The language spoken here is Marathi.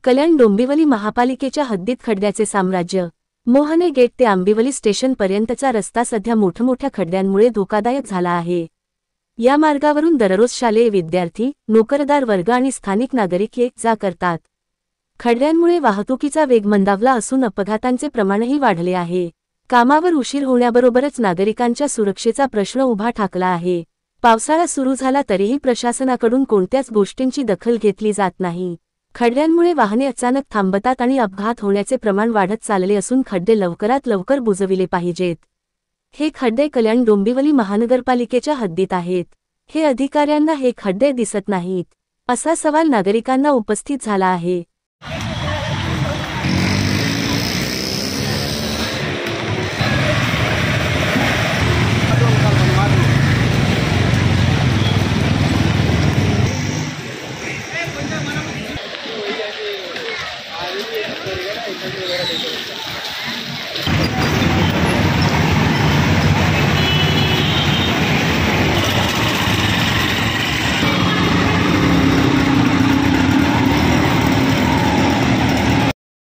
कल्याण डोंबिवली महापालिकेच्या हद्दीत खड्ड्याचे साम्राज्य। मोहने गेट ते आंबिवली स्टेशन पर्यंतचा रस्ता सध्या मोठमोठ्या खड्ड्यांमुळे धोकादायक झाला आहे। या मार्गावरून दररोज शालेय विद्यार्थी, नोकरदार वर्ग आणि स्थानिक नागरिक ये-जा करतात। खड्ड्यांमुळे वाहतुकीचा वेग मंदावला असून अपघातांचे प्रमाणही वाढले आहे। कामावर उशीर होण्याबरोबरच नागरिकांच्या सुरक्षेचा प्रश्न उभा ठाकला आहे। पावसाळा सुरू झाला तरीही प्रशासनाकडून कोणत्याच गोष्टींची दखल घेतली जात नाही। खड्ड्यांमुळे वाहने अचानक थांबतात आणि अपघात होण्याचे प्रमाण वाढत चालले असून खड्डे लवकरात लवकर बुजविले पाहिजेत। हे खड्डे कल्याण डोंबिवली महानगरपालिकेच्या हद्दीत आहेत। हे अधिकाऱ्यांना हे खड्डे दिसत नाहीत, असा सवाल नागरिकांना उपस्थित झाला आहे।